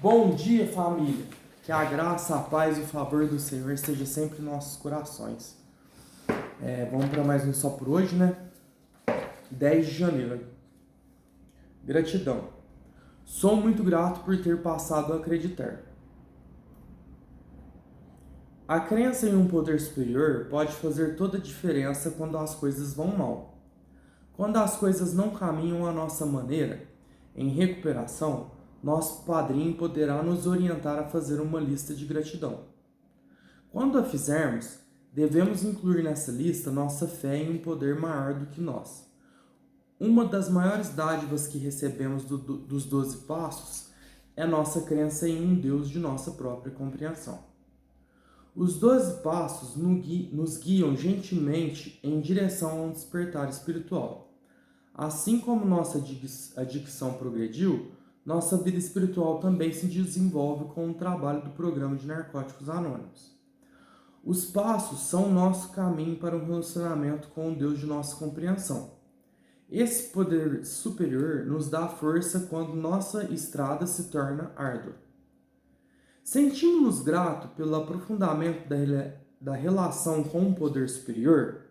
Bom dia, família! Que a graça, a paz e o favor do Senhor esteja sempre em nossos corações. Vamos para mais um Só por Hoje, né? 10 de janeiro. Gratidão. Sou muito grato por ter passado a acreditar. A crença em um poder superior pode fazer toda a diferença quando as coisas vão mal. Quando as coisas não caminham à nossa maneira, em recuperação, nosso padrinho poderá nos orientar a fazer uma lista de gratidão. Quando a fizermos, devemos incluir nessa lista nossa fé em um poder maior do que nós. Uma das maiores dádivas que recebemos dos 12 passos é nossa crença em um Deus de nossa própria compreensão. Os 12 passos nos guiam gentilmente em direção a um despertar espiritual. Assim como nossa adicção progrediu, nossa vida espiritual também se desenvolve com o trabalho do programa de Narcóticos Anônimos. Os passos são o nosso caminho para um relacionamento com o Deus de nossa compreensão. Esse poder superior nos dá força quando nossa estrada se torna árdua. Sentimos-nos gratos pelo aprofundamento da relação com o poder superior?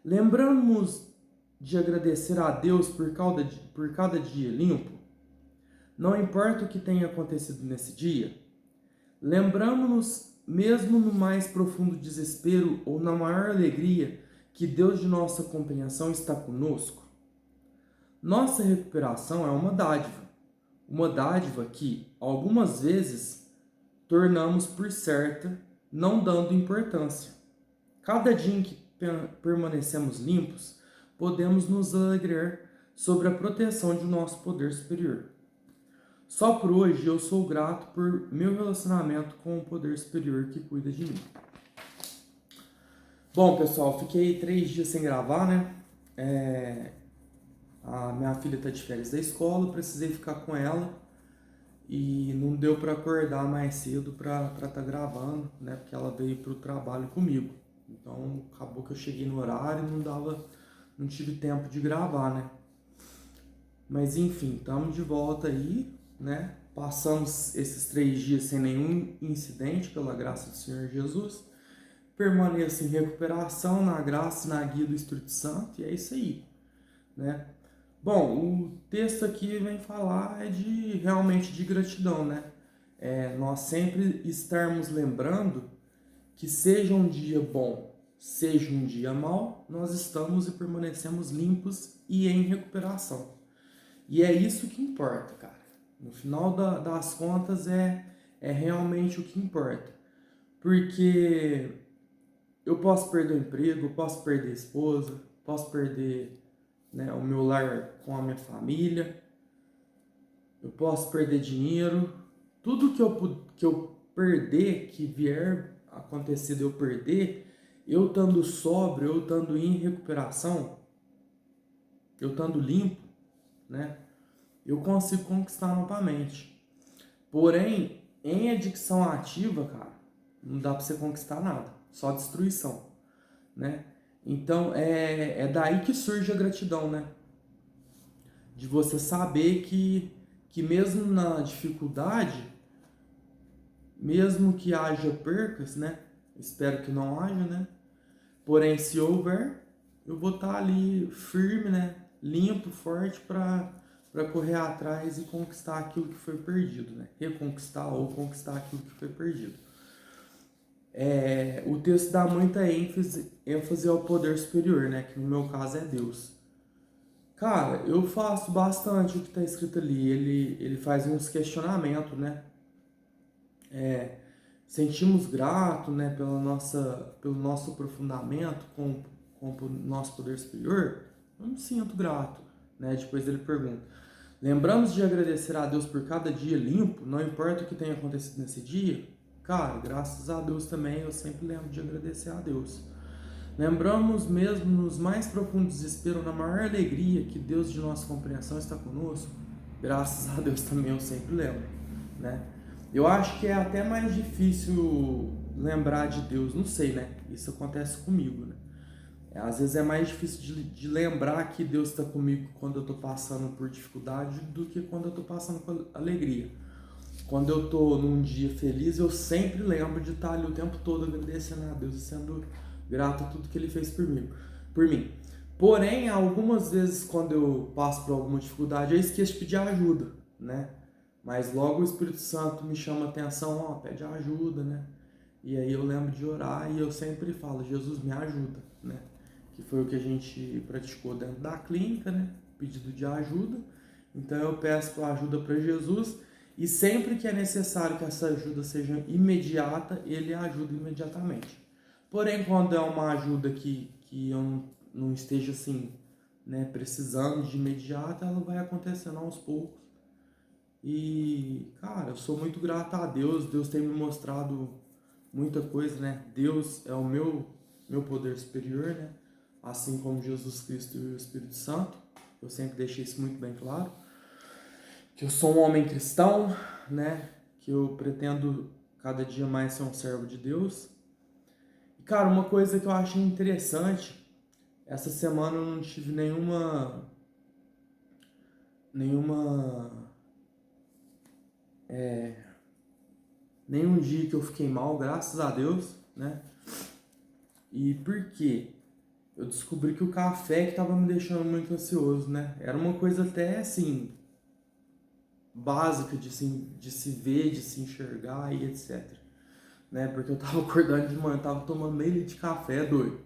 Lembramos de agradecer a Deus por cada dia limpo? Não importa o que tenha acontecido nesse dia? Lembramos-nos, mesmo no mais profundo desespero ou na maior alegria, que Deus de nossa compreensão está conosco? Nossa recuperação é uma dádiva que, algumas vezes, tornamos por certa, não dando importância. Cada dia em que permanecemos limpos, podemos nos alegrar sobre a proteção de nosso poder superior. Só por hoje eu sou grato por meu relacionamento com o poder superior que cuida de mim. Bom, pessoal, fiquei 3 dias sem gravar, né? A minha filha está de férias da escola, precisei ficar com ela e não deu para acordar mais cedo para estar gravando, né? Porque ela veio para o trabalho comigo. Então acabou que eu cheguei no horário e não tive tempo de gravar, né? Mas enfim, estamos de volta aí, né? Passamos esses 3 dias sem nenhum incidente, pela graça do Senhor Jesus. Permaneço em recuperação, na graça e na guia do Espírito Santo, e é isso aí, né? Bom, o texto aqui vem falar realmente de gratidão, né? Nós sempre estarmos lembrando que seja um dia bom, seja um dia mau, nós estamos e permanecemos limpos e em recuperação. E é isso que importa, cara. No final das contas é realmente o que importa. Porque eu posso perder o emprego, eu posso perder a esposa, posso perder, né, o meu lar com a minha família, eu posso perder dinheiro, tudo que eu perder, que vier acontecer de eu perder, eu estando sóbrio, eu estando em recuperação, eu estando limpo, né, eu consigo conquistar novamente. Porém, em adicção ativa, cara, não dá para você conquistar nada, só destruição, né? Então, é daí que surge a gratidão, né? De você saber que mesmo na dificuldade, mesmo que haja percas, né? Espero que não haja, né? Porém, se houver, eu vou estar ali firme, né? Limpo, forte para correr atrás e conquistar aquilo que foi perdido, né? Reconquistar ou conquistar aquilo que foi perdido. O texto dá muita ênfase ao poder superior, né? Que no meu caso é Deus. Cara, eu faço bastante o que está escrito ali. Ele faz uns questionamentos, né? Sentimos grato, né? Pelo nosso aprofundamento com o nosso poder superior. Eu não sinto grato, né? Depois ele pergunta: lembramos de agradecer a Deus por cada dia limpo, não importa o que tenha acontecido nesse dia? Cara, graças a Deus também eu sempre lembro de agradecer a Deus. Lembramos mesmo nos mais profundos desesperos, na maior alegria, que Deus de nossa compreensão está conosco? Graças a Deus também eu sempre lembro, né? Eu acho que é até mais difícil lembrar de Deus, não sei, né? Isso acontece comigo, né? Às vezes é mais difícil de lembrar que Deus está comigo quando eu estou passando por dificuldade do que quando eu estou passando por alegria. quando eu tô num dia feliz, eu sempre lembro de estar ali o tempo todo agradecendo a Deus e sendo grato a tudo que Ele fez por mim. Porém, algumas vezes quando eu passo por alguma dificuldade, eu esqueço de pedir ajuda, né? Mas logo o Espírito Santo me chama a atenção, ó, pede ajuda, né? E aí eu lembro de orar e eu sempre falo, Jesus me ajuda, né? Que foi o que a gente praticou dentro da clínica, né? Pedido de ajuda. Então eu peço ajuda para Jesus e sempre que é necessário que essa ajuda seja imediata, Ele ajuda imediatamente. Porém, quando é uma ajuda que eu não esteja assim, né, precisando de imediata, ela vai acontecendo aos poucos. E, cara, eu sou muito grato a Deus. Deus tem me mostrado muita coisa, né? Deus é o meu poder superior, né? Assim como Jesus Cristo e o Espírito Santo. Eu sempre deixei isso muito bem claro. Que eu sou um homem cristão, né? Que eu pretendo cada dia mais ser um servo de Deus. E, cara, uma coisa que eu achei interessante, essa semana eu não tive nenhum dia que eu fiquei mal, graças a Deus, né? E por quê? Eu descobri que o café que tava me deixando muito ansioso, né? Era uma coisa até assim, básica de se ver, de se enxergar e etc. Né? Porque eu tava acordando de manhã, tava tomando meio litro de café, doido.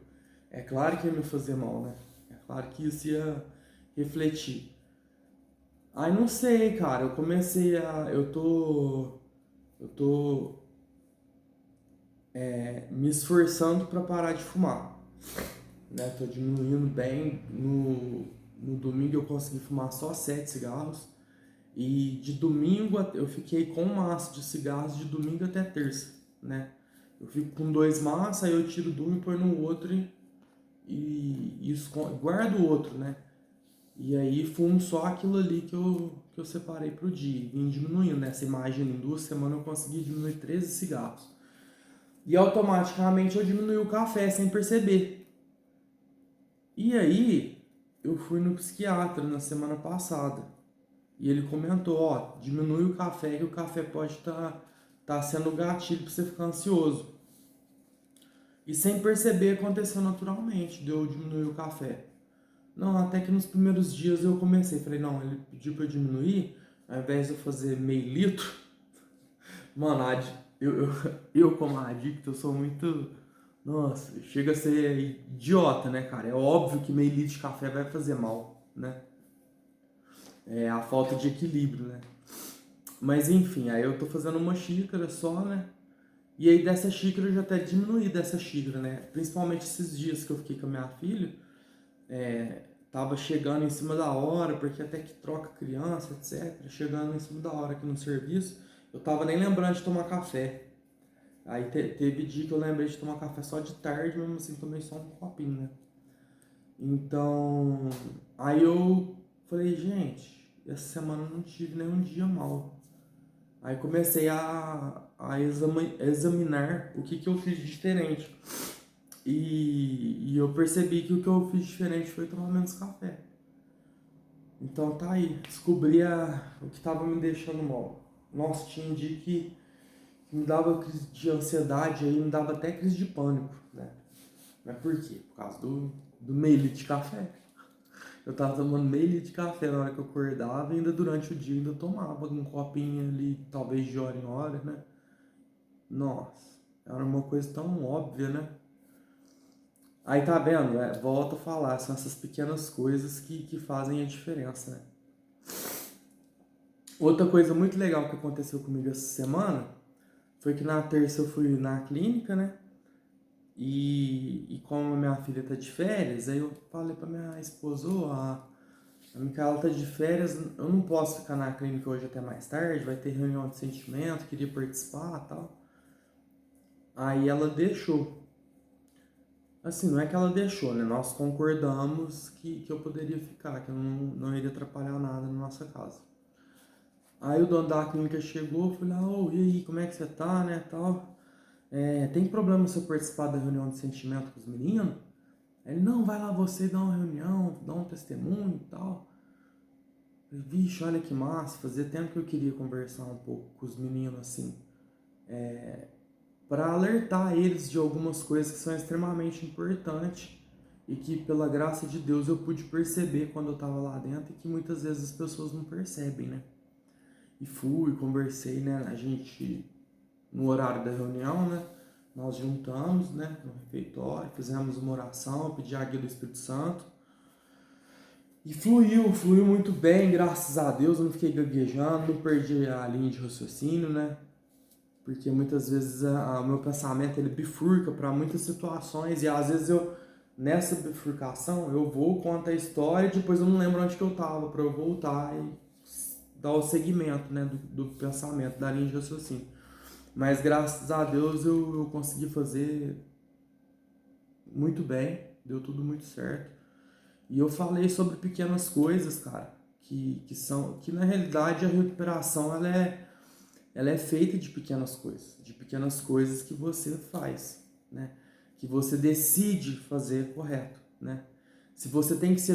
É claro que ia me fazer mal, né? É claro que isso ia refletir. Aí não sei, cara, eu comecei a. Eu tô me esforçando para parar de fumar, né? Tô diminuindo bem. No domingo eu consegui fumar só 7 cigarros. E de domingo eu fiquei com um maço de cigarros de domingo até terça, né? Eu fico com 2 maços, aí eu tiro de um e põe no outro e guardo o outro, né? E aí fumo só aquilo ali que eu separei pro dia. Vim diminuindo nessa imagem. Em 2 semanas eu consegui diminuir 13 cigarros. E automaticamente eu diminui o café sem perceber. E aí eu fui no psiquiatra na semana passada. E ele comentou, ó, diminui o café que o café pode tá sendo gatilho pra você ficar ansioso. E sem perceber aconteceu naturalmente, deu diminuir o café. Não, até que nos primeiros dias eu comecei, falei, não, ele pediu pra eu diminuir, ao invés de eu fazer meio litro, mano, eu como adicto, eu sou muito, nossa, chega a ser idiota, né, cara? É óbvio que meio litro de café vai fazer mal, né? É a falta de equilíbrio, né? Mas enfim, aí eu tô fazendo uma xícara só, né? E aí dessa xícara eu já até diminuí dessa xícara, né? Principalmente esses dias que eu fiquei com a minha filha, tava chegando em cima da hora, porque até que troca criança, etc. Chegando em cima da hora aqui no serviço, eu tava nem lembrando de tomar café. Aí teve dia que eu lembrei de tomar café só de tarde, mesmo assim tomei só um copinho, né? Então, aí eu falei, gente, essa semana eu não tive nenhum dia mal. Aí comecei a examinar o que eu fiz de diferente. E eu percebi que o que eu fiz diferente foi tomar menos café. Então tá aí, descobri o que estava me deixando mal. Nossa, tinha um dia que me dava crise de ansiedade, aí me dava até crise de pânico, né? Mas por quê? Por causa do meio litro de café. Eu tava tomando meio litro de café na hora que eu acordava e ainda durante o dia ainda tomava um copinho ali, talvez de hora em hora, né? Nossa, era uma coisa tão óbvia, né? Aí tá vendo? Volto a falar, são essas pequenas coisas que fazem a diferença, né? Outra coisa muito legal que aconteceu comigo essa semana foi que na terça eu fui na clínica, né? E como a minha filha tá de férias, aí eu falei pra minha esposa, a Micaela tá de férias, eu não posso ficar na clínica hoje até mais tarde, vai ter reunião de sentimento, queria participar e tal. Aí ela deixou. Assim, não é que ela deixou, né? Nós concordamos que eu poderia ficar, que eu não iria atrapalhar nada na nossa casa. Aí o dono da clínica chegou, falou, e aí, como é que você tá, né, tal? Tem problema se eu participar da reunião de sentimento com os meninos? Ele, não, vai lá você dar uma reunião, dar um testemunho e tal. Falei, vixe, olha que massa, fazia tempo que eu queria conversar um pouco com os meninos assim, para alertar eles de algumas coisas que são extremamente importantes e que pela graça de Deus eu pude perceber quando eu estava lá dentro e que muitas vezes as pessoas não percebem, né? E fui, conversei, né? A gente, no horário da reunião, né? Nós juntamos, né? No refeitório, fizemos uma oração, pedi a guia do Espírito Santo. E fluiu muito bem, graças a Deus, eu não fiquei gaguejando, não perdi a linha de raciocínio, né? Porque muitas vezes o meu pensamento ele bifurca para muitas situações e às vezes eu, nessa bifurcação, eu vou, conto a história e depois eu não lembro onde que eu tava para eu voltar e dar o segmento, né, do pensamento, da linha de raciocínio. Mas graças a Deus eu consegui fazer muito bem, deu tudo muito certo. E eu falei sobre pequenas coisas, cara, que na realidade a recuperação ela é feita de pequenas coisas que você faz, né? Que você decide fazer correto, né? Se você tem que se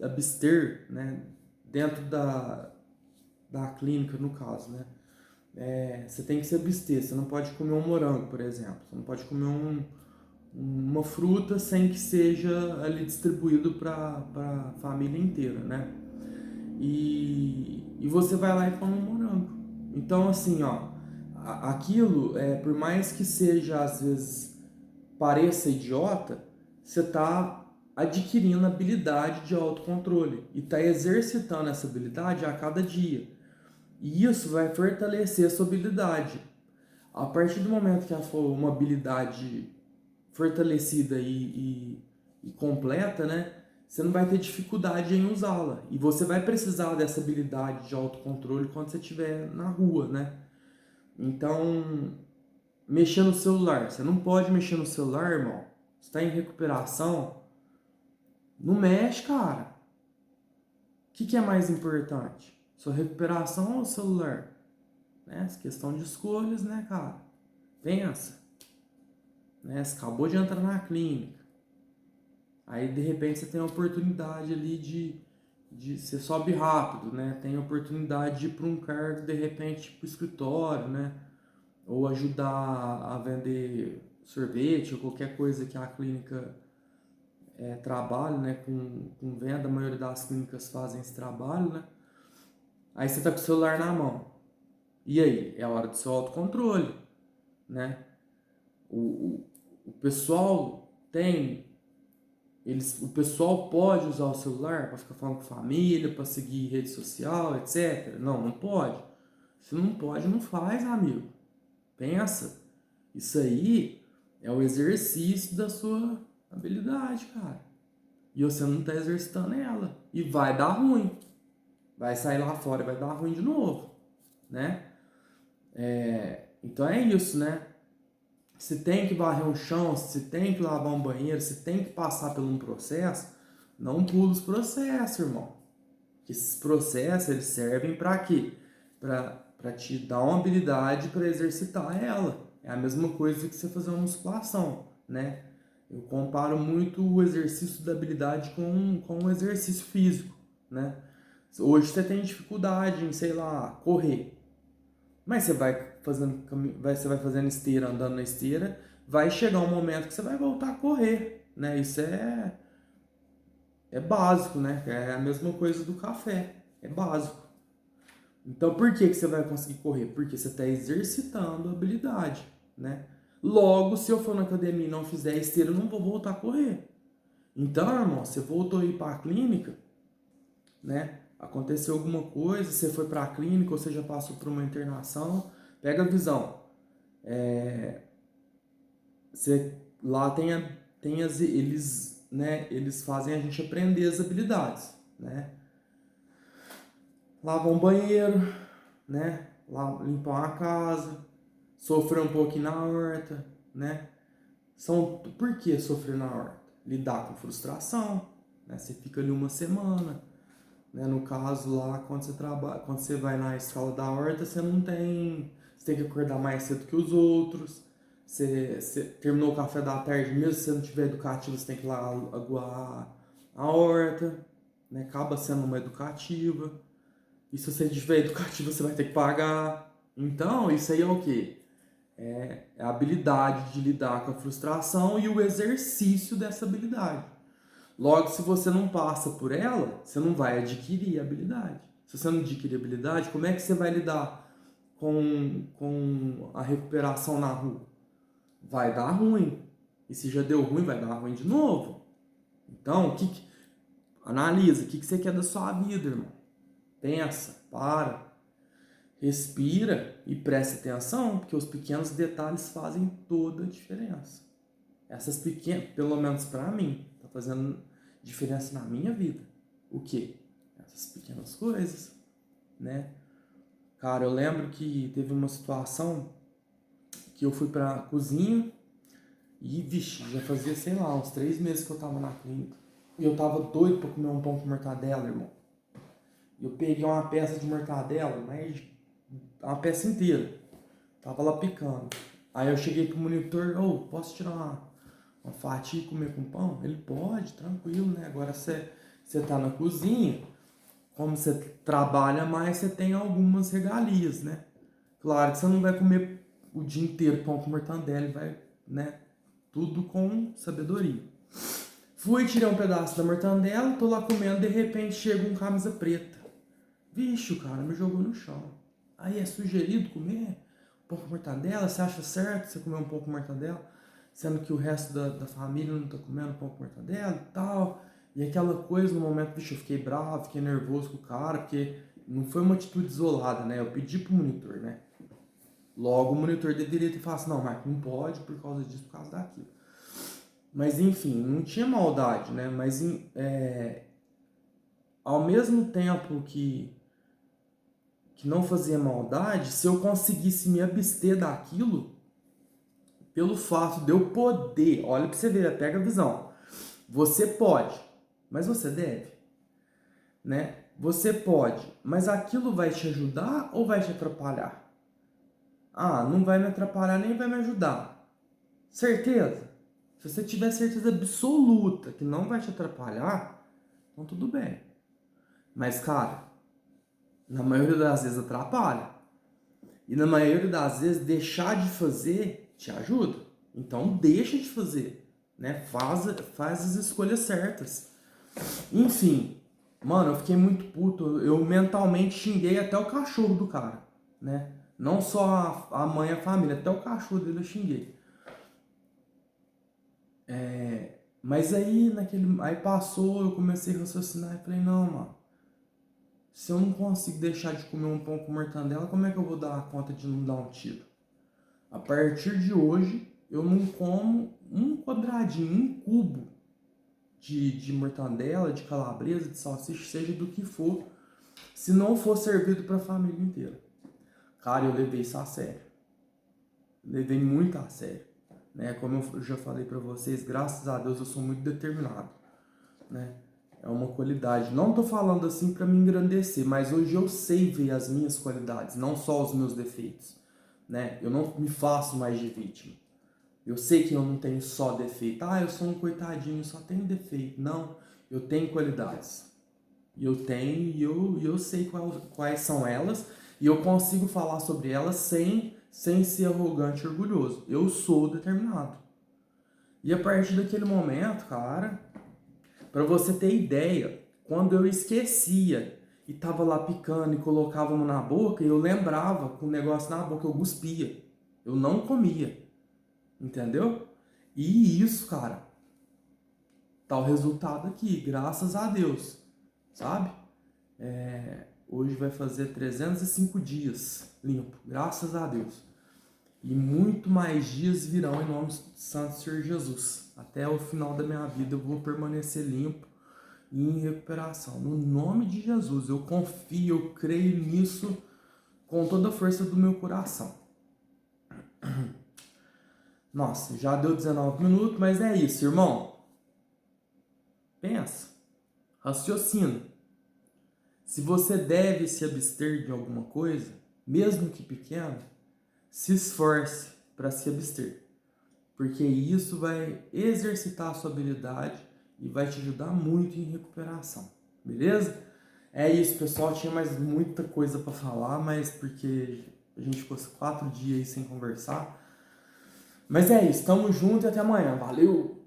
abster, né? Dentro da clínica, no caso, né? Você tem que se abster, você não pode comer um morango, por exemplo, você não pode comer uma fruta sem que seja ali distribuído para a família inteira, né? E você vai lá e come um morango. Então, assim, ó, aquilo, por mais que seja, às vezes, pareça idiota, você está adquirindo habilidade de autocontrole e está exercitando essa habilidade a cada dia. E isso vai fortalecer a sua habilidade. A partir do momento que ela for uma habilidade fortalecida e completa, né? Você não vai ter dificuldade em usá-la. E você vai precisar dessa habilidade de autocontrole quando você estiver na rua, né? Então, mexer no celular. Você não pode mexer no celular, irmão. Você está em recuperação. Não mexe, cara. O que é mais importante? Sua recuperação ou o celular? Né? Essa questão de escolhas, né, cara? Pensa. Né? Você acabou de entrar na clínica. Aí de repente você tem a oportunidade ali de você sobe rápido, né? Tem a oportunidade de ir para um cargo de repente para o escritório, né? Ou ajudar a vender sorvete ou qualquer coisa que a clínica trabalhe, né? Com venda, a maioria das clínicas fazem esse trabalho, né? Aí você tá com o celular na mão. E aí? É a hora do seu autocontrole, né? O pessoal tem o pessoal pode usar o celular para ficar falando com família, para seguir rede social, etc. Não, não pode. Se não pode, não faz, amigo. Pensa. Isso aí é o exercício da sua habilidade, cara. E você não está exercitando ela. E vai dar ruim. Vai sair lá fora e vai dar ruim de novo, né? Então é isso, né? Se tem que varrer um chão, se tem que lavar um banheiro, se tem que passar por um processo, não pula os processos, irmão. Porque esses processos, eles servem para quê? Para te dar uma habilidade para exercitar ela. É a mesma coisa que você fazer uma musculação, né? Eu comparo muito o exercício da habilidade com o exercício físico, né? Hoje você tem dificuldade em, sei lá, correr. Mas você vai fazendo esteira, andando na esteira, vai chegar um momento que você vai voltar a correr, né? Isso é básico, né? É a mesma coisa do café, é básico. Então por que você vai conseguir correr? Porque você está exercitando a habilidade, né? Logo, se eu for na academia e não fizer esteira, eu não vou voltar a correr. Então, irmão, você voltou a ir para a clínica, né? Aconteceu alguma coisa, você foi para a clínica ou você já passou por uma internação, pega a visão. Lá eles, né, eles fazem a gente aprender as habilidades, né? Lavar um banheiro, né? Limpar uma casa, sofrer um pouquinho na horta, né? Por que sofrer na horta? Lidar com frustração, né? Você fica ali uma semana, né? No caso lá, quando você vai na escala da horta, você tem que acordar mais cedo que os outros. Você terminou o café da tarde, mesmo se você não tiver educativo, você tem que ir lá aguar a horta, né? Acaba sendo uma educativa. E se você tiver educativo, você vai ter que pagar. Então, isso aí é o quê? É a habilidade de lidar com a frustração e o exercício dessa habilidade. Logo, se você não passa por ela, você não vai adquirir a habilidade. Se você não adquirir habilidade, como é que você vai lidar com a recuperação na rua? Vai dar ruim. E se já deu ruim, vai dar ruim de novo. Então, analisa, o que você quer da sua vida, irmão? Pensa, para, respira e preste atenção, porque os pequenos detalhes fazem toda a diferença. Essas pequenas, pelo menos para mim, tá fazendo diferença na minha vida. O quê? Essas pequenas coisas, né? Cara, eu lembro que teve uma situação que eu fui pra cozinha e, vixe, já fazia, sei lá, uns 3 meses que eu tava na clínica. E eu tava doido pra comer um pão com mortadela, irmão. Eu peguei uma peça de mortadela, mas uma peça inteira. Tava lá picando. Aí eu cheguei pro monitor, posso tirar uma fatia e comer com pão? Ele pode, tranquilo, né? Agora você tá na cozinha, como você trabalha mais, você tem algumas regalias, né? Claro que você não vai comer o dia inteiro pão com mortadela, vai, né? Tudo com sabedoria. Fui, tirei um pedaço da mortadela, tô lá comendo, de repente chega um camisa preta. Vixe, o cara me jogou no chão. Aí é sugerido comer um pouco de mortadela? Você acha certo você comer um pouco de mortadela? Sendo que o resto da família não tá comendo um pouco de mortadela e tal. E aquela coisa, no momento, bicho, eu fiquei bravo, fiquei nervoso com o cara, porque não foi uma atitude isolada, né? Eu pedi pro monitor, né? Logo, o monitor deveria ter falado assim, não, Marco, não pode por causa disso, por causa daquilo. Mas, enfim, não tinha maldade, né? Mas, ao mesmo tempo que não fazia maldade, se eu conseguisse me abster daquilo, pelo fato de eu poder, olha pra você ver, pega a visão. Você pode, mas você deve, né? Você pode, mas aquilo vai te ajudar ou vai te atrapalhar? Ah, não vai me atrapalhar nem vai me ajudar. Certeza? Se você tiver certeza absoluta que não vai te atrapalhar, então tudo bem. Mas, cara, na maioria das vezes atrapalha. E na maioria das vezes deixar de fazer te ajuda. Então deixa de fazer, né? Faz as escolhas certas. Enfim, mano, eu fiquei muito puto. Eu mentalmente xinguei até o cachorro do cara, né? Não só a mãe e a família, até o cachorro dele eu xinguei. Mas aí passou, eu comecei a raciocinar e falei, não, mano, se eu não consigo deixar de comer um pão com mortandela, como é que eu vou dar conta de não dar um tiro? A partir de hoje, eu não como um quadradinho, um cubo de mortandela, de calabresa, de salsicha, seja do que for, se não for servido para a família inteira. Cara, eu levei isso a sério. Levei muito a sério. Né? Como eu já falei para vocês, graças a Deus eu sou muito determinado. Né? É uma qualidade. Não tô falando assim para me engrandecer, mas hoje eu sei ver as minhas qualidades, não só os meus defeitos. Né? Eu não me faço mais de vítima. Eu sei que eu não tenho só defeito. Ah, eu sou um coitadinho, só tenho defeito. Não, eu tenho qualidades. E eu tenho, e eu sei quais são elas, e eu consigo falar sobre elas sem ser arrogante e orgulhoso. Eu sou determinado. E a partir daquele momento, cara, para você ter ideia, quando eu esquecia e tava lá picando e colocava na boca, eu lembrava com o negócio na boca, eu cuspia. Eu não comia. Entendeu? E isso, cara, tá o resultado aqui, graças a Deus, sabe? Hoje vai fazer 305 dias limpo, graças a Deus. E muito mais dias virão em nome do Santo Senhor Jesus. Até o final da minha vida eu vou permanecer limpo e em recuperação. No nome de Jesus, eu confio, eu creio nisso com toda a força do meu coração. Nossa, já deu 19 minutos, mas é isso, irmão. Pensa, raciocina. Se você deve se abster de alguma coisa, mesmo que pequena, se esforce para se abster. Porque isso vai exercitar a sua habilidade e vai te ajudar muito em recuperação. Beleza? É isso, pessoal. Tinha mais muita coisa pra falar, mas porque a gente ficou 4 dias aí sem conversar. Mas é isso, tamo junto e até amanhã. Valeu!